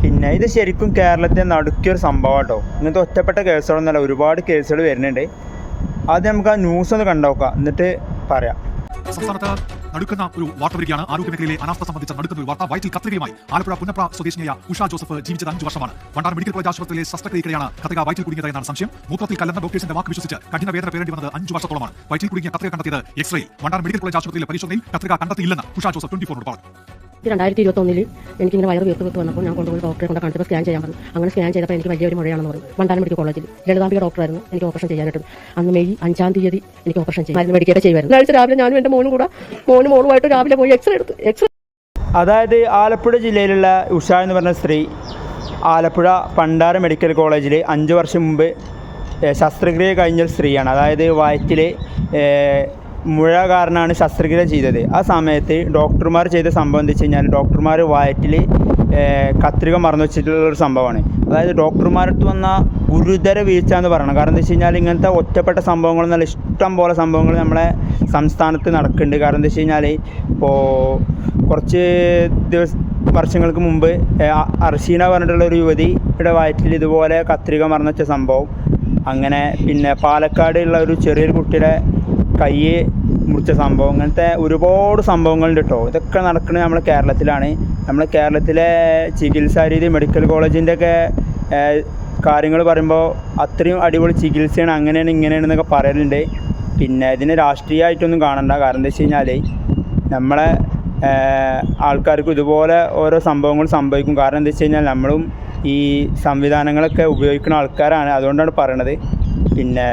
പിന്നെ ഇത് ശരിക്കും കേരളത്തെ നടുക്കിയൊരു സംഭവം കേട്ടോ. ഇങ്ങനത്തെ ഒറ്റപ്പെട്ട കേസുകളൊന്നുമല്ല, ഒരുപാട് കേസുകൾ വരുന്നുണ്ട്. ആദ്യം നമുക്ക് ആ ന്യൂസ് ഒന്ന് കണ്ടുനോക്കാം, എന്നിട്ട് പറയാം. സംസ്ഥാനത്ത് നടുക്കുന്ന ഒരു വാർത്ത വരികയാണ്. ആരോഗ്യമേഖലയിലെ അനാസ്ഥ സംബന്ധിച്ച നടുക്കുന്ന ഒരു വാർത്ത. വയറ്റിൽ കത്രികയുമായി ആലപ്പുഴ പുന്നപ്ര സ്വദേശിനിയായ ഉഷ ജോസഫ് ജീവിച്ചത് 5 വർഷമാണ്. വണ്ടാനം മെഡിക്കൽ കോളേജ് ആശുപത്രിയിലെ ശസ്ത്രക്രിയയാണ് കത്രിക വയറ്റിൽ കുടുങ്ങിയത് എന്നാണ് സംശയം. മൂത്രത്തിൽ കല്ലെന്ന ഡോക്ടേഴ്സിന്റെ വാക്ക് വിശ്വസിച്ച് കഠിന വേദന പേരേണ്ടി വന്നത് 5 വർഷത്തോളമാണ്. വയറ്റിൽ കുടുങ്ങിയ കത്രിക കണ്ടെത്തിയത് എക്സ്റേ. വണ്ടാനം മെഡിക്കൽ കോളേജ് ആശുപത്രിയിലെ പരിശോധനയിൽ കത്രിക കണ്ടെത്തിയില്ലെന്ന് ഉഷ ജോസഫ് 24 പറഞ്ഞു. 2021 എനിക്കിങ്ങനെ വയറ് വീർത്ത് വന്നപ്പോൾ ഞാൻ കൊണ്ടുപോയി ഡോക്ടറെ കൊണ്ട് കാണിച്ചപ്പോൾ സ്കാൻ ചെയ്യാൻ പറഞ്ഞു. അങ്ങനെ സ്കാൻ ചെയ്തപ്പോൾ എനിക്ക് വലിയൊരു മുഴയാണെന്ന് പറഞ്ഞു. വണ്ടാനം മെഡിക്കൽ കോളേജിൽ ലളിതാംബിക ഡോക്ടറായിരുന്നു എനിക്ക് ഓപ്പറേഷൻ ചെയ്യാനായിട്ട്. അന്ന് മെയ് 5-ാം തീയതി എനിക്ക് ഓപ്പറേഷൻ ചെയ്യാൻ മരുന്ന് മെഡിക്കേറ്റ് ചെയ്യുമായിരുന്നു. ആഴ്ച രാവിലെ ഞാനും എൻ്റെ മോനുമായിട്ട് രാവിലെ പോയി എക്സ്റേ എടുത്തു. അതായത് ആലപ്പുഴ ജില്ലയിലുള്ള ഉഷ എന്ന് പറഞ്ഞ സ്ത്രീ ആലപ്പുഴ പണ്ടാരം മെഡിക്കൽ കോളേജിൽ 5 വർഷം മുമ്പ് ശസ്ത്രക്രിയ കഴിഞ്ഞ സ്ത്രീയാണ്. അതായത് വയറ്റിൽ മുഴ കാരണമാണ് ശസ്ത്രക്രിയ ചെയ്തത്. ആ സമയത്ത് ഡോക്ടർമാർ ചെയ്ത സംഭവം എന്താ വെച്ച് കഴിഞ്ഞാൽ, ഡോക്ടർമാർ വയറ്റിൽ കത്രിക മറന്നു വെച്ചിട്ടുള്ളൊരു സംഭവമാണ്. അതായത് ഡോക്ടർമാരടുത്ത് വന്ന ഗുരുതര വീഴ്ച എന്ന് പറയണം. കാരണം എന്താ വെച്ച് കഴിഞ്ഞാൽ ഇങ്ങനത്തെ ഒറ്റപ്പെട്ട സംഭവങ്ങളെന്നല്ല, ഇഷ്ടം പോലെ സംഭവങ്ങൾ നമ്മളെ സംസ്ഥാനത്ത് നടക്കുന്നുണ്ട്. കാരണം എന്താ വെച്ച് കഴിഞ്ഞാൽ ഇപ്പോൾ കുറച്ച് വർഷങ്ങൾക്ക് മുമ്പ് അർഷീന പറഞ്ഞിട്ടുള്ള ഒരു യുവതിയുടെ വയറ്റിൽ ഇതുപോലെ കത്രിക മറന്നു വെച്ച സംഭവം. അങ്ങനെ പിന്നെ പാലക്കാട് ഉള്ള ഒരു ചെറിയൊരു കുട്ടിയുടെ കൈ മുറിച്ച സംഭവം. അങ്ങനത്തെ ഒരുപാട് സംഭവങ്ങളുണ്ട് കേട്ടോ. ഇതൊക്കെ നടക്കുന്നത് നമ്മുടെ കേരളത്തിലാണ്. നമ്മുടെ കേരളത്തിലെ ചികിത്സാ രീതി, മെഡിക്കൽ കോളേജിൻ്റെ ഒക്കെ കാര്യങ്ങൾ പറയുമ്പോൾ അത്രയും അടിപൊളി ചികിത്സയാണ്, അങ്ങനെയാണ് ഇങ്ങനെയാണെന്നൊക്കെ പറയലുണ്ട്. പിന്നെ ഇതിനെ രാഷ്ട്രീയമായിട്ടൊന്നും കാണണ്ട. കാരണം എന്താ വെച്ച് കഴിഞ്ഞാൽ നമ്മളെ ആൾക്കാർക്ക് ഇതുപോലെ ഓരോ സംഭവങ്ങൾ സംഭവിക്കും. കാരണം എന്താ വെച്ച് കഴിഞ്ഞാൽ നമ്മളും ഈ സംവിധാനങ്ങളൊക്കെ ഉപയോഗിക്കുന്ന ആൾക്കാരാണ്, അതുകൊണ്ടാണ് പറയണത്. പിന്നെ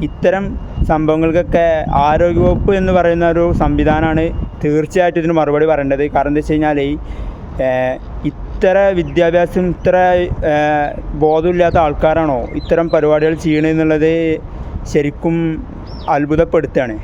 ഇത്തരം സംഭവങ്ങൾക്കൊക്കെ ആരോഗ്യവകുപ്പ് എന്ന് പറയുന്ന ഒരു സംവിധാനമാണ് തീർച്ചയായിട്ടും ഇതിന് മറുപടി പറയേണ്ടത്. കാരണം എന്താ വെച്ച് കഴിഞ്ഞാൽ ഇത്ര വിദ്യാഭ്യാസം, ഇത്ര ബോധമില്ലാത്ത ആൾക്കാരാണോ ഇത്തരം പരിപാടികൾ ചെയ്യണമെന്നുള്ളത് ശരിക്കും അത്ഭുതപ്പെടുത്തുകയാണ്.